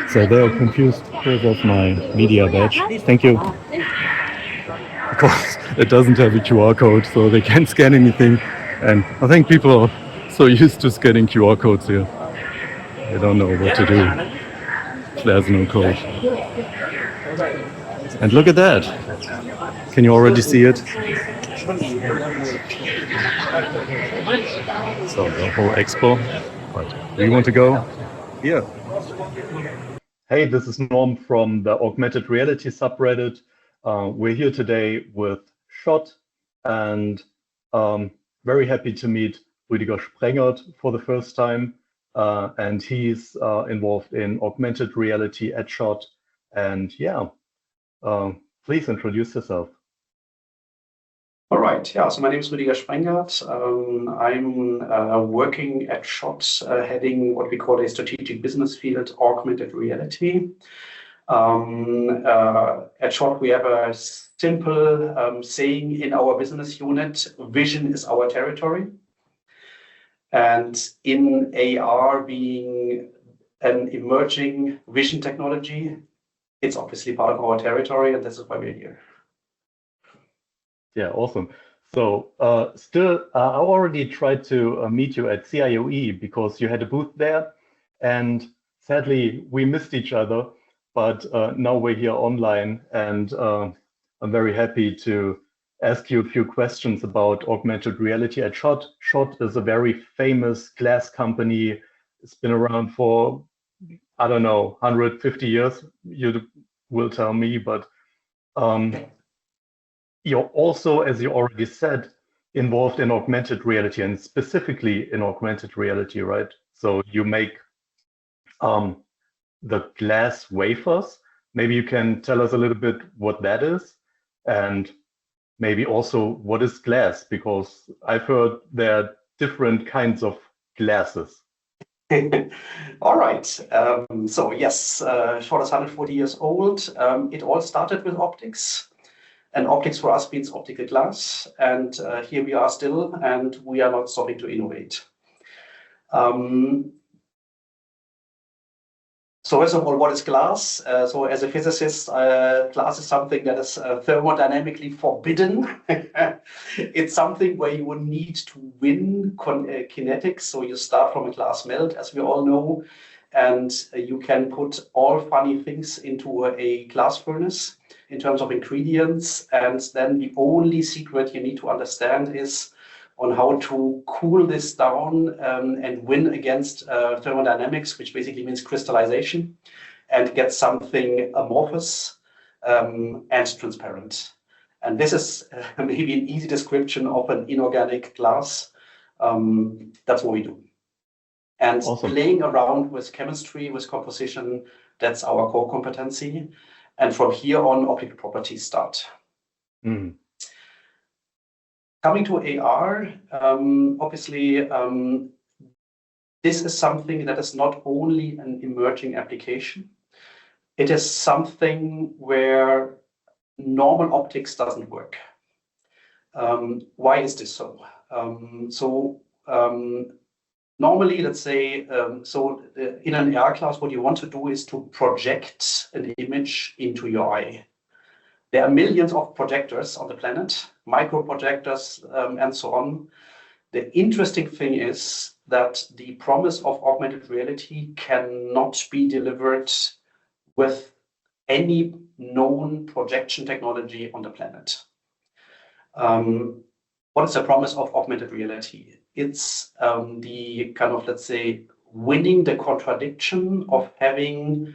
So they're confused because of my media badge. Thank you. Because it doesn't have a QR code, so they can't scan anything. And I think people are so used to scanning QR codes here. They don't know what to do if there's no code. And look at that. Can you already see it? So the whole expo. But do you want to go? Here. Hey, this is Norm from the Augmented Reality subreddit. We're here today with SCHOTT, and very happy to meet Rüdiger Sprengert for the first time. And he's involved in augmented reality at SCHOTT. And yeah, please introduce yourself. All right. Yeah. So my name is Rüdiger Sprengert. I'm working at SCHOTT, heading what we call a strategic business field, augmented reality. At SCHOTT, we have a simple saying in our business unit: vision is our territory. And in AR being an emerging vision technology, it's obviously part of our territory, and this is why we're here. Yeah, awesome. So I already tried to meet you at CIOE because you had a booth there, and sadly we missed each other, but now we're here online, and I'm very happy to ask you a few questions about augmented reality at SCHOTT. SCHOTT is a very famous glass company. It's been around for, I don't know, 150 years, you will tell me, but you're also, as you already said, involved in augmented reality, and specifically in augmented reality, right? So you make the glass wafers. Maybe you can tell us a little bit what that is, and maybe also what is glass, because I've heard there are different kinds of glasses. All right. So yes, SCHOTT is 140 years old. It all started with optics. And optics for us means optical glass. And here we are still, and we are not stopping to innovate. So first of all, what is glass? So as a physicist, glass is something that is thermodynamically forbidden. It's something where you would need to win kinetics. So you start from a glass melt, as we all know, and you can put all funny things into a glass furnace in terms of ingredients. And then the only secret you need to understand is on how to cool this down and win against thermodynamics, which basically means crystallization, and get something amorphous and transparent. And this is maybe an easy description of an inorganic glass. That's what we do. And awesome. Playing around with chemistry, with composition, that's our core competency. And from here on, optical properties start. Mm. Coming to AR, obviously, this is something that is not only an emerging application. It is something where normal optics doesn't work. Why is this so? Normally, let's say, in an AR class, what you want to do is to project an image into your eye. There are millions of projectors on the planet, micro projectors, and so on. The interesting thing is that the promise of augmented reality cannot be delivered with any known projection technology on the planet. What is the promise of augmented reality? It's the kind of, let's say, winning the contradiction of having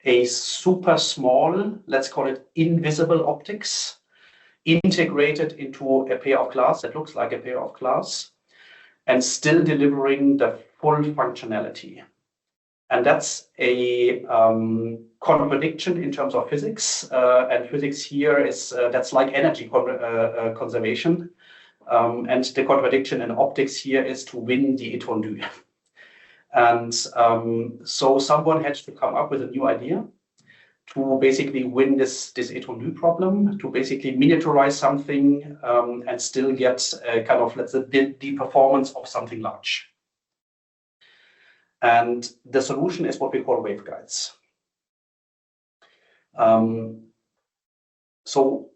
a super small, let's call it invisible optics, integrated into a pair of glass that looks like a pair of glass, and still delivering the full functionality. And that's a contradiction in terms of physics. And physics here is, that's like energy conservation. And the contradiction in optics here is to win the étendue. And so someone had to come up with a new idea to basically win this étendue problem, to basically miniaturize something and still get kind of, let's say, the performance of something large. And the solution is what we call waveguides. So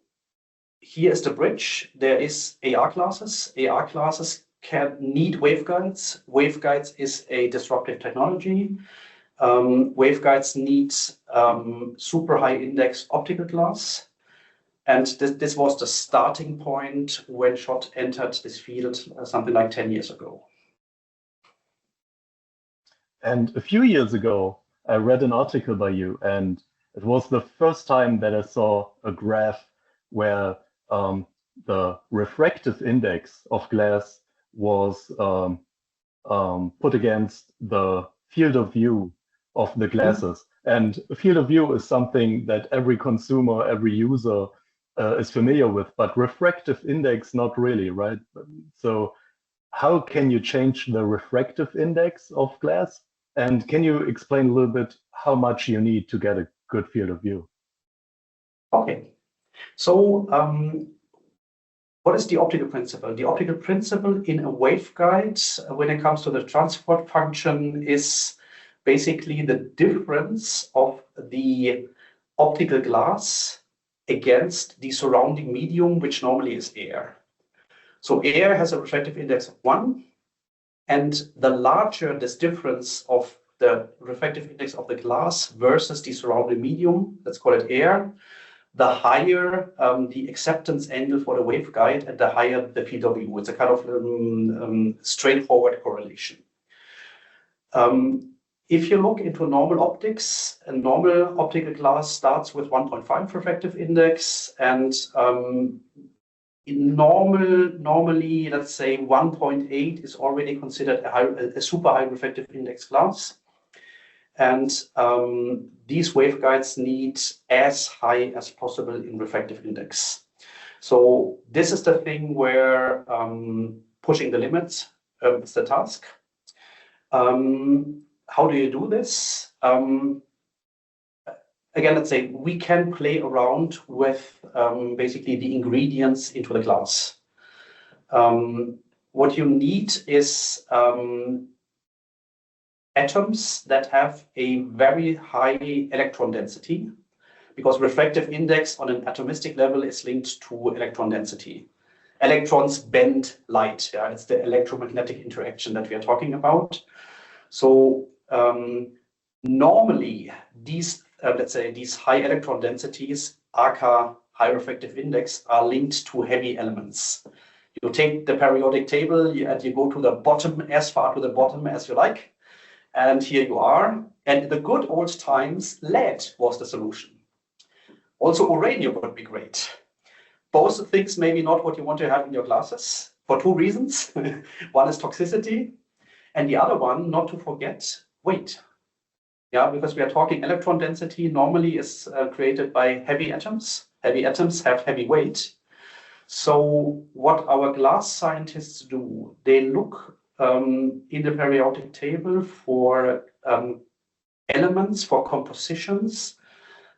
here is the bridge. There is AR classes. AR classes can need waveguides. Waveguides is a disruptive technology. Waveguides need super high index optical glass. And this was the starting point when SCHOTT entered this field something like 10 years ago. And a few years ago, I read an article by you, and it was the first time that I saw a graph where the refractive index of glass was put against the field of view of the glasses. And a field of view is something that every consumer, every user is familiar with, but refractive index, not really, right? So how can you change the refractive index of glass? And can you explain a little bit how much you need to get a good field of view? Okay, so what is the optical principle? The optical principle in a waveguide, when it comes to the transport function, is basically the difference of the optical glass against the surrounding medium, which normally is air. So air has a refractive index of 1, and the larger this difference of the refractive index of the glass versus the surrounding medium, let's call it air, the higher the acceptance angle for the waveguide and the higher the field of view. It's a kind of straightforward correlation. If you look into normal optics, a normal optical glass starts with 1.5 refractive index, and normally, let's say 1.8 is already considered a super high refractive index glass. And these waveguides need as high as possible in refractive index. So this is the thing where pushing the limits is the task. How do you do this? Again, let's say we can play around with basically the ingredients into the glass. What you need is atoms that have a very high electron density, because refractive index on an atomistic level is linked to electron density. Electrons bend light. Yeah, it's the electromagnetic interaction that we are talking about. So normally these let's say these high electron densities, aka high refractive index, are linked to heavy elements. You take the periodic table and you go to the bottom, as far to the bottom as you like. And here you are. And in the good old times, lead was the solution. Also, uranium would be great. Both things maybe not what you want to have in your glasses for two reasons. One is toxicity, and the other one, not to forget, weight. Yeah, because we are talking electron density normally is created by heavy atoms. Heavy atoms have heavy weight. So what our glass scientists do, they look in the periodic table for elements, for compositions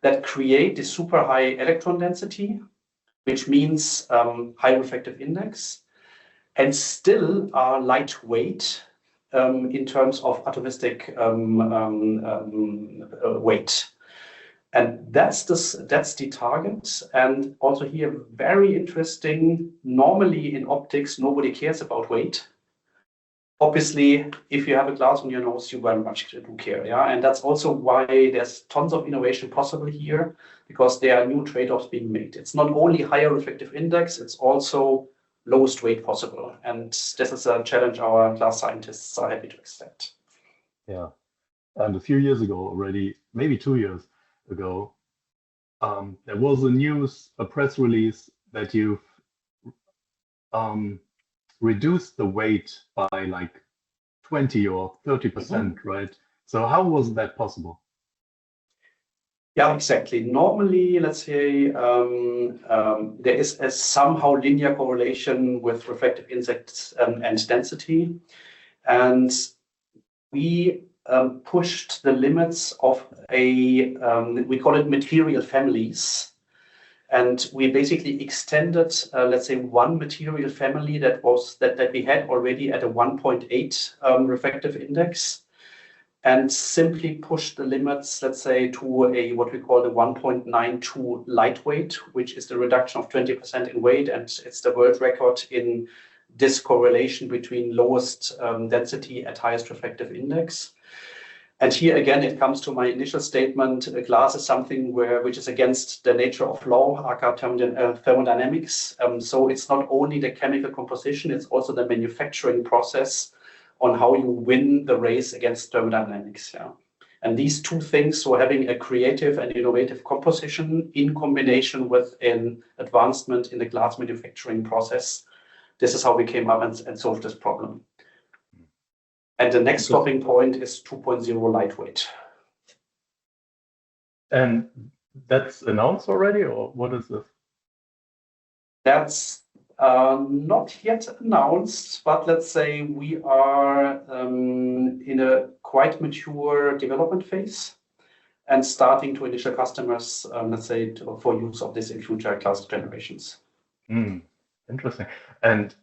that create the super high electron density, which means high refractive index, and still are lightweight in terms of atomistic weight. And that's the target. And also here, very interesting, normally in optics, nobody cares about weight. Obviously, if you have a glass on your nose, you very much do care. Yeah? And that's also why there's tons of innovation possible here, because there are new trade-offs being made. It's not only higher refractive index, it's also lowest weight possible. And this is a challenge our glass scientists are happy to accept. Yeah. And a few years ago already, maybe 2 years ago, there was a press release that you've reduced the weight by like 20 or 30%, right? So how was that possible? Yeah, exactly. Normally, let's say there is a somehow linear correlation with refractive index and density. And we pushed the limits of we call it material families. And we basically extended, let's say, one material family that we had already at a 1.8 refractive index. and simply push the limits, let's say, to a what we call the 1.92 lightweight, which is the reduction of 20% in weight, and it's the world record in this correlation between lowest density at highest refractive index. And here again, it comes to my initial statement, glass is something which is against the nature of law, aka thermodynamics. So it's not only the chemical composition, it's also the manufacturing process on how you win the race against thermodynamics. Yeah. And these two things, so having a creative and innovative composition in combination with an advancement in the glass manufacturing process, this is how we came up and solved this problem. And the next stopping point is 2.0 lightweight. And that's announced already, or what is this? That's not yet announced, but let's say we are in a quite mature development phase and starting to initial customers, let's say, for use of this in future class generations. Interesting. And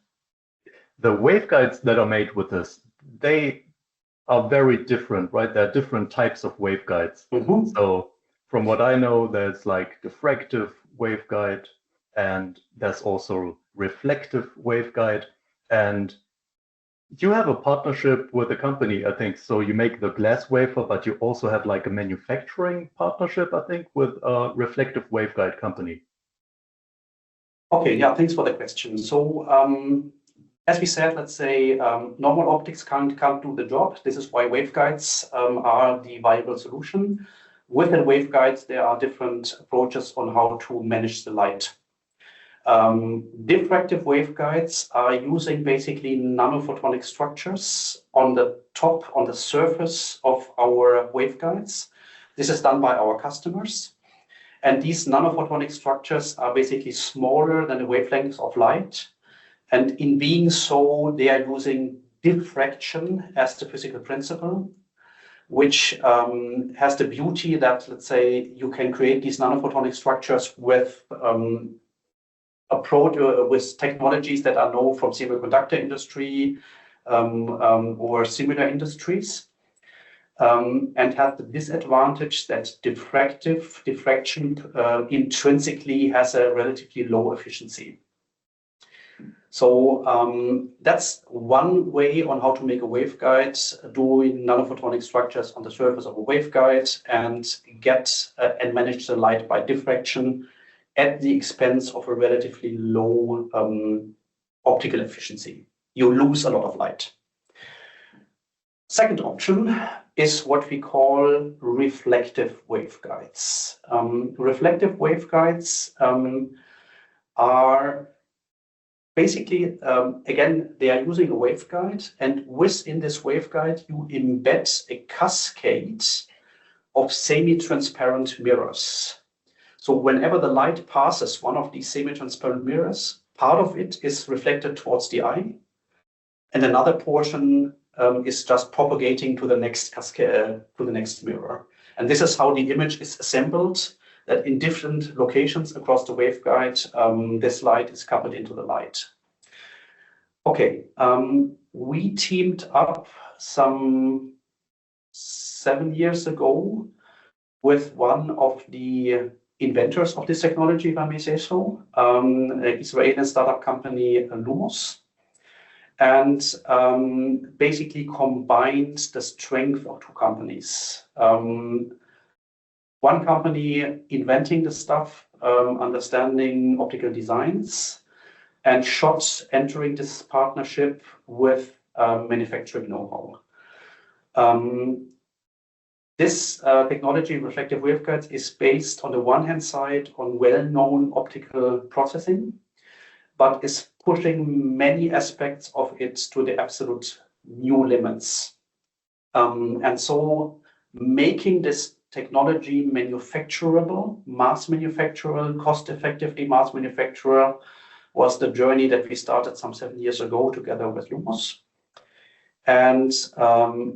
the waveguides that are made with this, they are very different, right? There are different types of waveguides. So from what I know, there's like diffractive waveguide, and there's also reflective waveguide. And you have a partnership with a company, I think. So you make the glass wafer, but you also have like a manufacturing partnership, I think, with a reflective waveguide company. Okay, yeah, thanks for the question. So as we said, let's say normal optics can't do the job. This is why waveguides are the viable solution. Within waveguides, there are different approaches on how to manage the light. Diffractive waveguides are using basically nanophotonic structures on the top, on the surface of our waveguides. This is done by our customers. And these nanophotonic structures are basically smaller than the wavelengths of light. And in being so, they are using diffraction as the physical principle, which has the beauty that, let's say, you can create these nanophotonic structures with with technologies that are known from semiconductor industry or similar industries, and have the disadvantage that diffraction intrinsically has a relatively low efficiency. So that's one way on how to make a waveguide, doing nanophotonic structures on the surface of a waveguide and get and manage the light by diffraction at the expense of a relatively low optical efficiency. You lose a lot of light. Second option is what we call reflective waveguides. Reflective waveguides are basically, again, they are using a waveguide, and within this waveguide, you embed a cascade of semi-transparent mirrors. So whenever the light passes one of these semi-transparent mirrors, part of it is reflected towards the eye, and another portion is just propagating to the next cascade, to the next mirror. And this is how the image is assembled, that in different locations across the waveguide, this light is coupled into the light. Okay, we teamed up some 7 years ago with one of the inventors of this technology, if I may say so, an Israeli startup company, Lumos, and basically combined the strength of two companies. One company inventing the stuff, understanding optical designs, and SCHOTT entering this partnership with manufacturing know-how. This technology, reflective waveguides, is based on the one hand side on well-known optical processing, but is pushing many aspects of it to the absolute new limits. And so making this technology manufacturable, mass manufacturable, cost-effectively mass manufacturable was the journey that we started some 7 years ago together with Lumos. And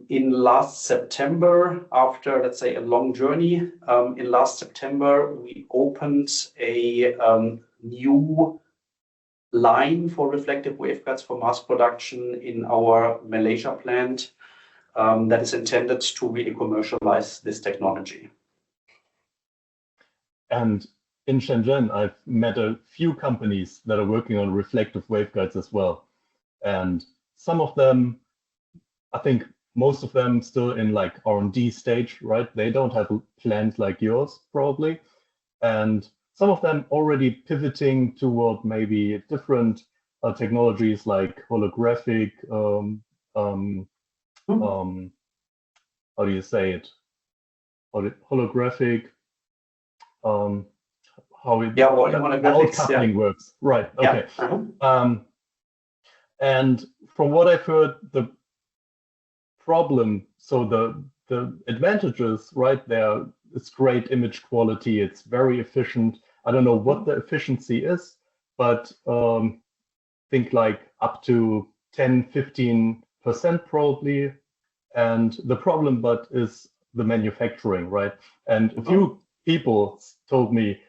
in last September, after, let's say, a long journey, in last September, we opened a new line for reflective waveguides for mass production in our Malaysia plant, that is intended to really commercialize this technology. And in Shenzhen, I've met a few companies that are working on reflective waveguides as well. And some of them, I think most of them still in like R&D stage, right? They don't have plans like yours, probably. And some of them already pivoting toward maybe different technologies like holographic, how do you say it? Holographic, how it, outcoupling works. Right, okay. And from what I've heard, the problem, so the advantages, right there, it's great image quality, it's very efficient. I don't know what the efficiency is, but think like up to 10–15% probably. And the problem but is the manufacturing, right? And a few people told me,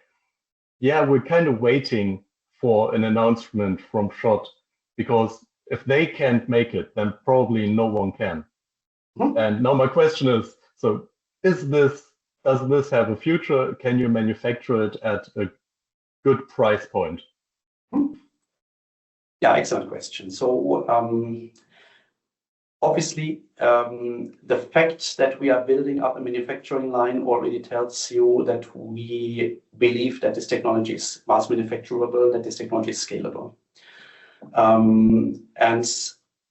yeah, we're kind of waiting for an announcement from SCHOTT, because if they can't make it, then probably no one can. And now my question is, so does this have a future? Can you manufacture it at a good price point? Yeah, excellent question. So obviously, the fact that we are building up a manufacturing line already tells you that we believe that this technology is mass manufacturable, that this technology is scalable. And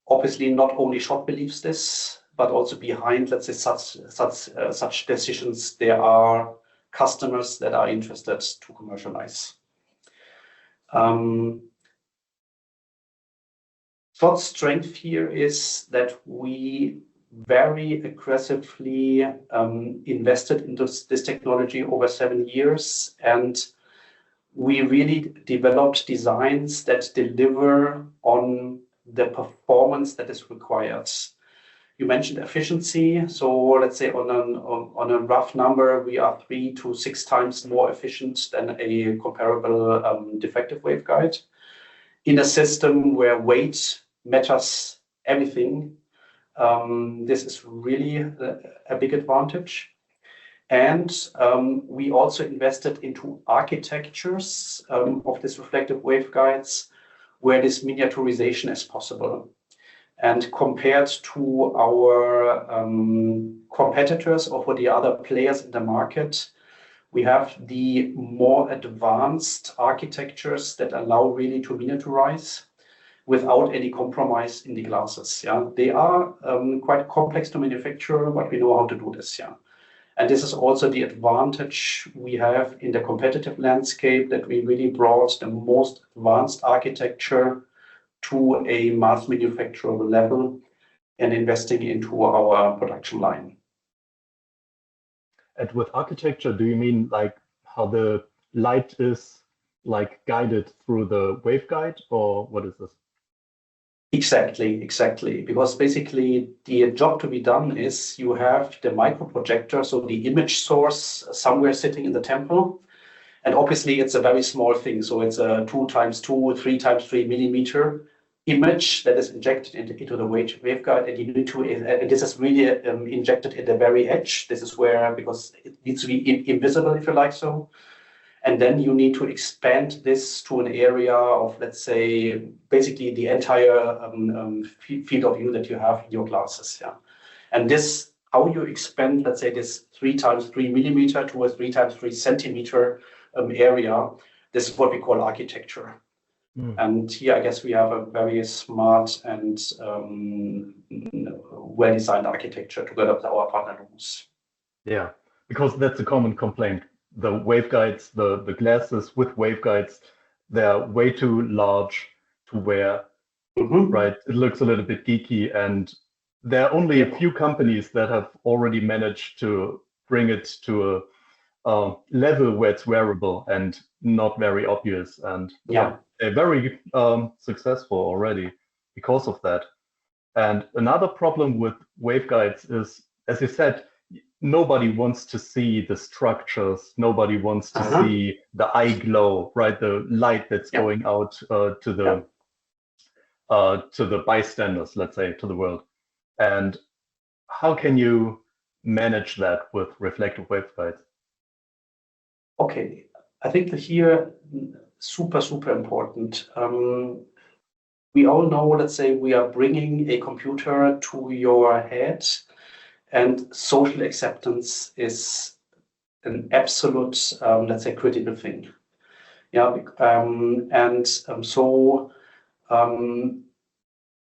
obviously, not only SCHOTT believes this, but also behind, let's say, such decisions, there are customers that are interested to commercialize. SCHOTT's strength here is that we very aggressively invested into this technology over 7 years, and we really developed designs that deliver on the performance that is required. You mentioned efficiency, so let's say on a rough number, we are 3 to 6 times more efficient than a comparable diffractive waveguide. In a system where weight matters everything, this is really a big advantage. And we also invested into architectures of these reflective waveguides where this miniaturization is possible. And compared to our competitors or for the other players in the market, we have the more advanced architectures that allow really to miniaturize without any compromise in the glasses. Yeah, they are quite complex to manufacture, but we know how to do this. Yeah, and this is also the advantage we have in the competitive landscape, that we really brought the most advanced architecture to a mass manufacturable level and investing into our production line. And with architecture, do you mean like how the light is like guided through the waveguide, or what is this? Exactly. Because basically the job to be done is you have the microprojector, so the image source somewhere sitting in the temple. And obviously it's a very small thing. So it's a 2x2, 3x3 millimeter image that is injected into the waveguide, and you need to, and this is really injected at the very edge. This is where, because it needs to be invisible, if you like so. And then you need to expand this to an area of, let's say, basically the entire field of view that you have in your glasses. Yeah, and this, how you expand, let's say, this 3x3 millimeter to a 3x3 centimeter area, this is what we call architecture. And here, I guess we have a very smart and well-designed architecture together with our partner Lumos. Yeah, because that's a common complaint. The waveguides, the glasses with waveguides, they're way too large to wear, right? It looks a little bit geeky, and there are only a few companies that have already managed to bring it to a level where it's wearable and not very obvious. And yeah, they're very successful already because of that. And another problem with waveguides is, as you said, nobody wants to see the structures. Nobody wants to see the eye glow, right? The light that's going out to the bystanders, let's say, to the world. And how can you manage that with reflective waveguides? Okay, I think that here super important. We all know, let's say, we are bringing a computer to your head, and social acceptance is an absolute, let's say, critical thing. Yeah, so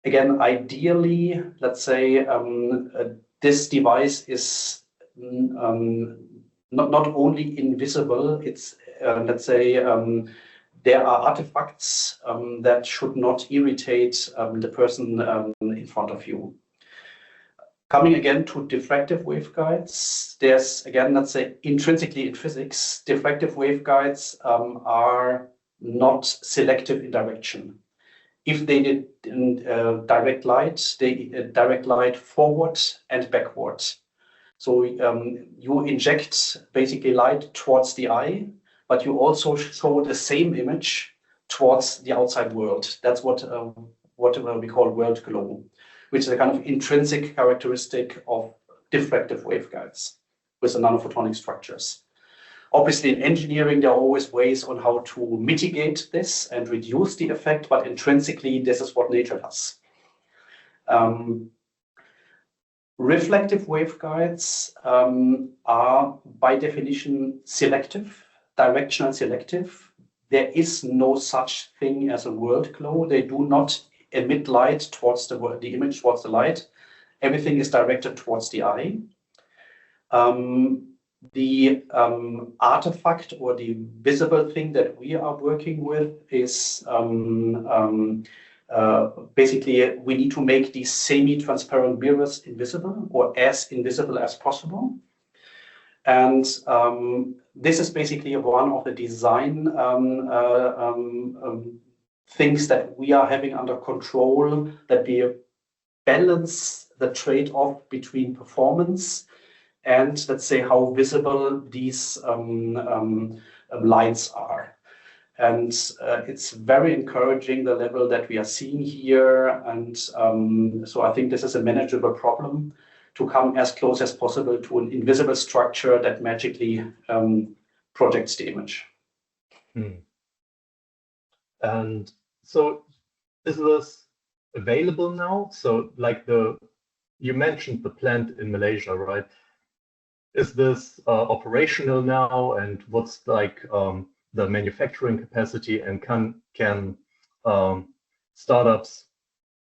again, ideally, let's say this device is not only invisible. It's let's say there are artifacts that should not irritate the person in front of you. Coming again to diffractive waveguides, there's again, let's say, intrinsically in physics, diffractive waveguides are not selective in direction. If they did direct light, they direct light forward and backward. So you inject basically light towards the eye, but you also show the same image towards the outside world. That's what we call world glow, which is a kind of intrinsic characteristic of diffractive waveguides with the nanophotonic structures. Obviously, in engineering, there are always ways on how to mitigate this and reduce the effect, but intrinsically, this is what nature does. Reflective waveguides are, by definition, selective, directional selective. There is no such thing as a world glow. They do not emit light towards the image, towards the light. Everything is directed towards the eye. The artifact or the visible thing that we are working with is basically we need to make these semi-transparent mirrors invisible or as invisible as possible. And this is basically one of the design things that we are having under control, that we balance the trade-off between performance and, let's say, how visible these lights are. And it's very encouraging, the level that we are seeing here. And so I think this is a manageable problem, to come as close as possible to an invisible structure that magically projects the image. And so is this available now? So like you mentioned the plant in Malaysia, right? Is this operational now, and what's like the manufacturing capacity, and can startups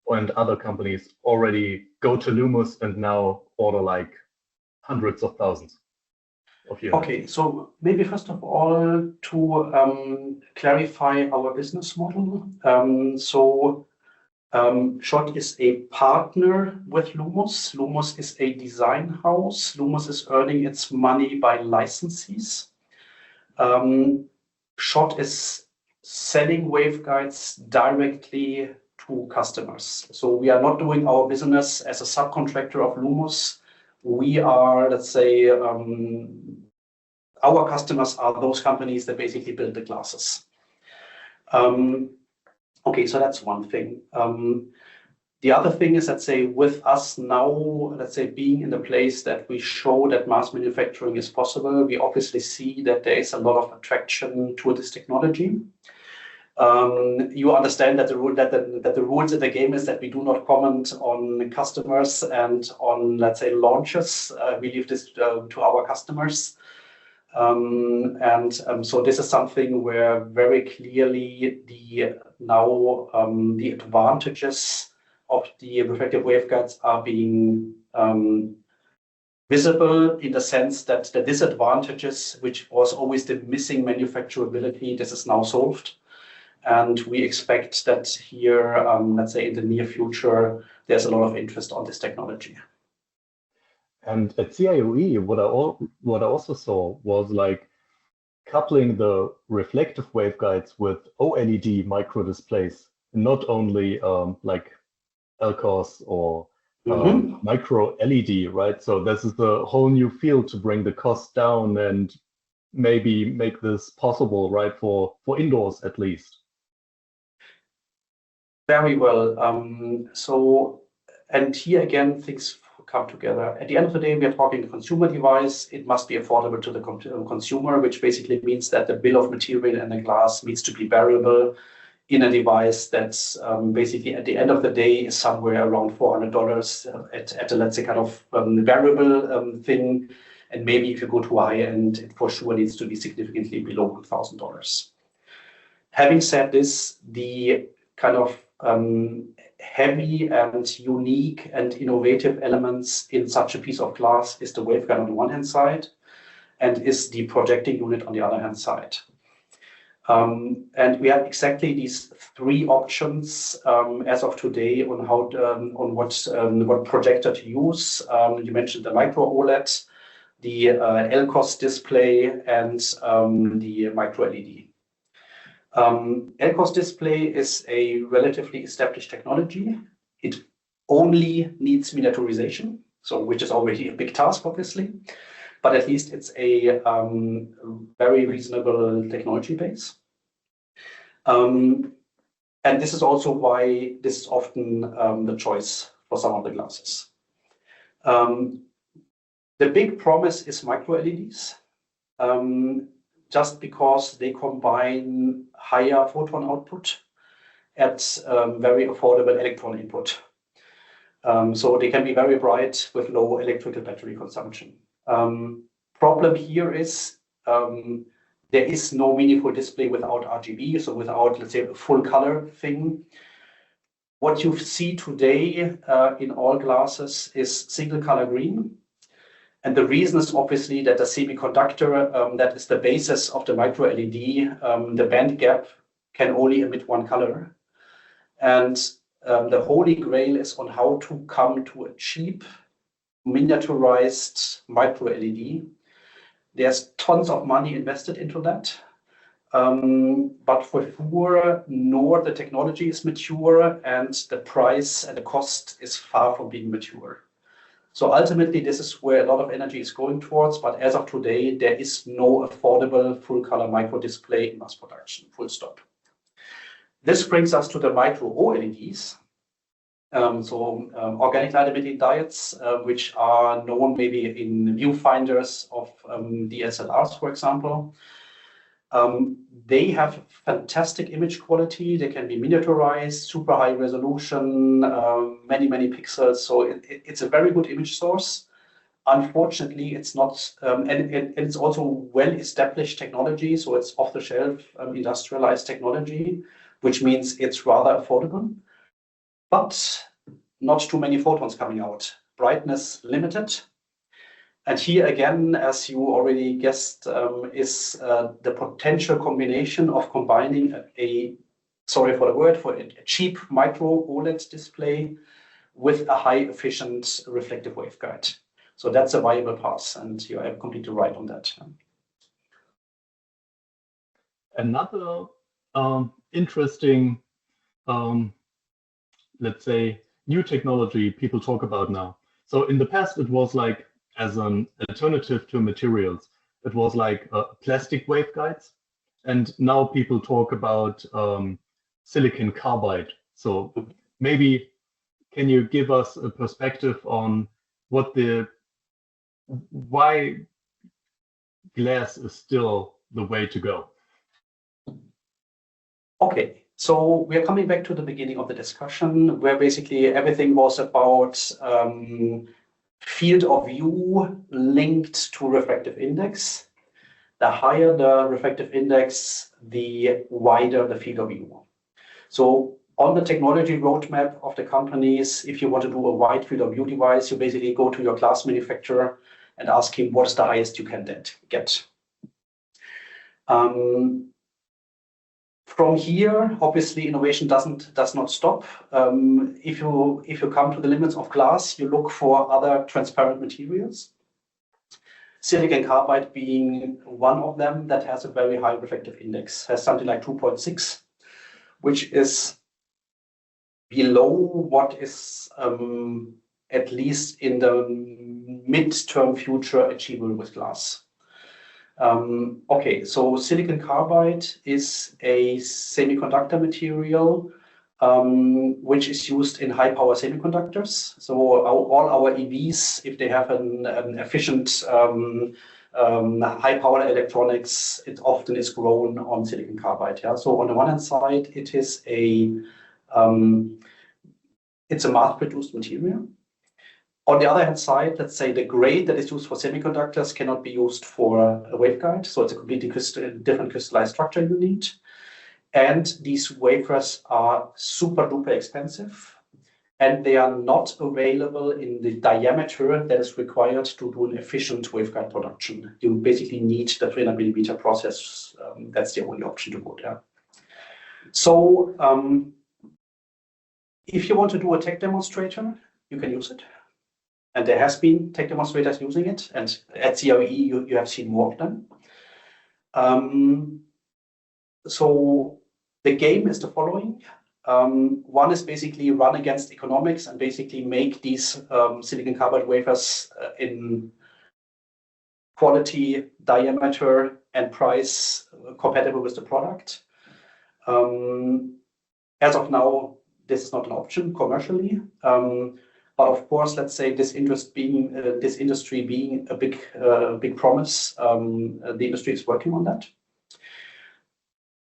and other companies already go to Lumos and now order like hundreds of thousands of units? Okay, so maybe first of all to clarify our business model. SCHOTT is a partner with Lumos. Lumos is a design house. Lumos is earning its money by licenses. SCHOTT is selling waveguides directly to customers. So we are not doing our business as a subcontractor of Lumos. We are, let's say, our customers are those companies that basically build the glasses. Okay, so that's one thing. The other thing is, let's say, with us now, let's say, being in the place that we show that mass manufacturing is possible, we obviously see that there is a lot of attraction to this technology. You understand that the rules of the game is that we do not comment on customers and on, let's say, launches. We leave this to our customers. So this is something where very clearly the advantages of the reflective waveguides are being visible, in the sense that the disadvantages, which was always the missing manufacturability, this is now solved. And we expect that here, let's say in the near future, there's a lot of interest on this technology. And at CIOE, what I also saw was like coupling the reflective waveguides with OLED micro displays, not only like LCOS or micro LED, right? So this is a whole new field to bring the cost down and maybe make this possible, right, for indoors at least. Very well. And here again, things come together. At the end of the day, we are talking a consumer device. It must be affordable to the consumer, which basically means that the bill of material and the glass needs to be variable in a device that's basically at the end of the day is somewhere around $400 at a, let's say, kind of variable thing. And maybe if you go to a high end, it for sure needs to be significantly below $1,000. Having said this, the kind of heavy and unique and innovative elements in such a piece of glass is the waveguide on the one hand side and is the projecting unit on the other hand side. And we have exactly these three options as of today on how on what projector to use. You mentioned the micro OLED, the LCOS display, and the micro LED. LCOS display is a relatively established technology. It only needs miniaturization, so which is already a big task, obviously. But at least it's a very reasonable technology base. And this is also why this is often the choice for some of the glasses. The big promise is micro LEDs, just because they combine higher photon output at very affordable electron input. So they can be very bright with low electrical battery consumption. Problem here is there is no meaningful display without RGB, so without, let's say, a full color thing. What you see today in all glasses is single color green. And the reason is obviously that the semiconductor that is the basis of the micro LED, the band gap can only emit one color. And the holy grail is on how to come to a cheap, miniaturized micro LED. There's tons of money invested into that. But for sure, nor the technology is mature and the price and the cost is far from being mature. So ultimately, this is where a lot of energy is going towards. But as of today, there is no affordable full color micro display in mass production, full stop. This brings us to the micro OLEDs. Organic light emitting diodes, which are known maybe in viewfinders of DSLRs, for example. They have fantastic image quality. They can be miniaturized, super high resolution, many, many pixels. So it's a very good image source. Unfortunately, it's not, and it's also well-established technology. So it's off-the-shelf industrialized technology, which means it's rather affordable, but not too many photons coming out. Brightness limited. And here again, as you already guessed, is the potential combination of combining a cheap micro OLED display with a high efficient reflective waveguide. So that's a viable path, and you are completely right on that. Another interesting, let's say, new technology people talk about now. So in the past, it was like, as an alternative to materials, it was like plastic waveguides. And now people talk about silicon carbide. So maybe can you give us a perspective on why glass is still the way to go? Okay, so we are coming back to the beginning of the discussion where basically everything was about field of view linked to refractive index. The higher the refractive index, the wider the field of view. So on the technology roadmap of the companies, if you want to do a wide field of view device, you basically go to your glass manufacturer and ask him what is the highest you can get. From here, obviously, innovation does not stop. If you come to the limits of glass, you look for other transparent materials. Silicon carbide being one of them that has a very high refractive index, has something like 2.6, which is below what is at least in the mid-term future achievable with glass. Okay, so silicon carbide is a semiconductor material which is used in high power semiconductors. So all our EVs, if they have an efficient high power electronics, it often is grown on silicon carbide. Yeah. So on the one hand side, it's a mass produced material. On the other hand side, let's say the grade that is used for semiconductors cannot be used for a waveguide. So it's a completely different crystallized structure you need. And these wafers are super duper expensive. And they are not available in the diameter that is required to do an efficient waveguide production. You basically need the 300mm process. That's the only option to go there. So if you want to do a tech demonstrator, you can use it. And there has been tech demonstrators using it. And at CIOE, you have seen more of them. So the game is the following. One is basically run against economics and basically make these silicon carbide wafers in quality, diameter, and price compatible with the product. As of now, this is not an option commercially. But of course, let's say this industry being a big promise, the industry is working on that.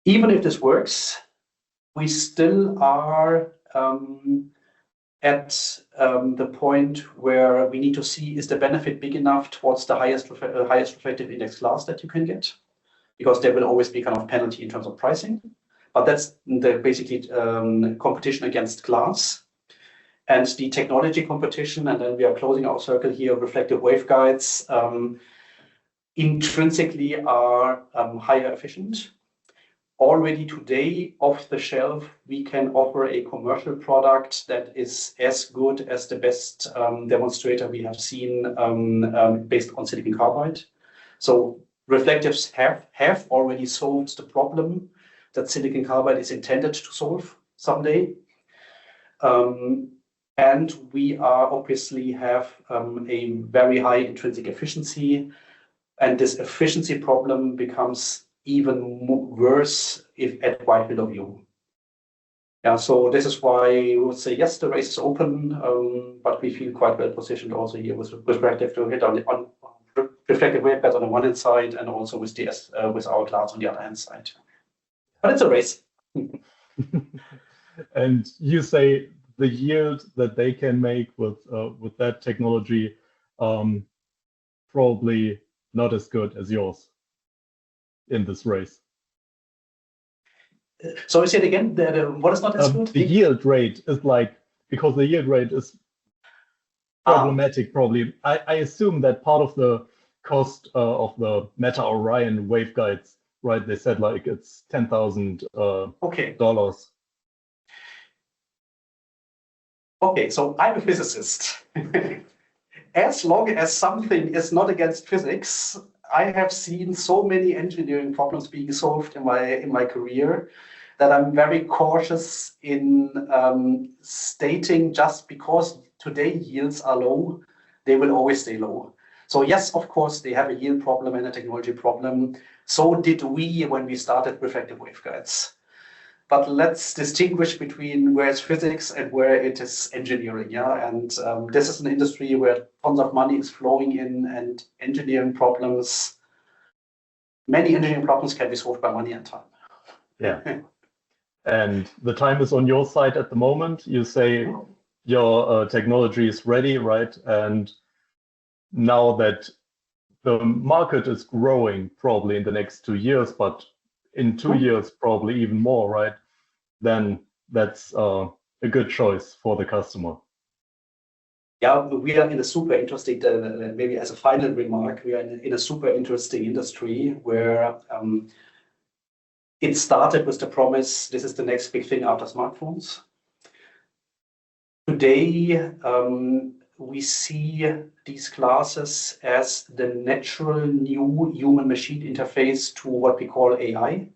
Even if this works, we still are at the point where we need to see, is the benefit big enough towards the highest reflective index class that you can get? Because there will always be kind of penalty in terms of pricing. But that's basically competition against glass. And the technology competition, and then we are closing our circle here, reflective waveguides, intrinsically are higher efficient. Already today, off the shelf, we can offer a commercial product that is as good as the best demonstrator we have seen based on silicon carbide. So reflectives have already solved the problem that silicon carbide is intended to solve someday. And we obviously have a very high intrinsic efficiency. And this efficiency problem becomes even worse if at wide field of view. Yeah, so this is why we would say, yes, the race is open, but we feel quite well positioned also here with reflective to hit on reflective waveguides on the one hand side and also with our glass on the other hand side. But it's a race. And you say the yield that they can make with that technology probably not as good as yours in this race. So is it again, what is not as good? The yield rate is because the yield rate is problematic probably. I assume that part of the cost of the Meta Orion waveguides, right? They said it's $10,000. Okay. Okay, so I'm a physicist. As long as something is not against physics, I have seen so many engineering problems being solved in my career that I'm very cautious in stating just because today yields are low, they will always stay low. So yes, of course, they have a yield problem and a technology problem. So did we when we started reflective waveguides. But let's distinguish between where it's physics and where it is engineering. Yeah, and this is an industry where tons of money is flowing in, and engineering problems, many engineering problems can be solved by money and time. Yeah. And the time is on your side at the moment. You say your technology is ready, right? And now that the market is growing probably in the next 2 years, but in 2 years, probably even more, right? Then that's a good choice for the customer. Yeah, we are in a super interesting, maybe as a final remark, we are in a super interesting industry where it started with the promise, this is the next big thing after smartphones. Today, we see these classes as the natural new human-machine interface to what we call AI.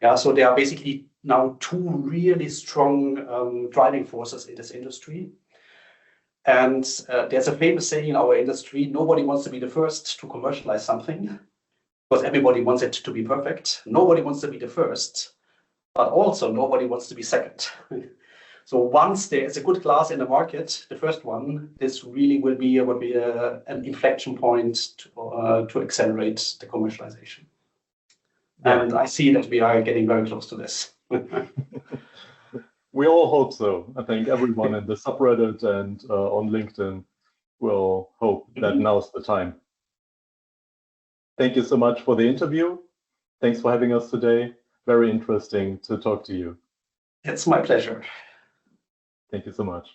Yeah, so there are basically now two really strong driving forces in this industry. And there's a famous saying in our industry, nobody wants to be the first to commercialize something because everybody wants it to be perfect. Nobody wants to be the first but also nobody wants to be second. So once there is a good class in the market, the first one, this really will be an inflection point to accelerate the commercialization. Yeah. And I see that we are getting very close to this. We all hope so. I think everyone in the subreddit and on LinkedIn will hope that now's the time. Thank you so much for the interview. Thanks for having us today. Very interesting to talk to you. It's my pleasure. Thank you so much.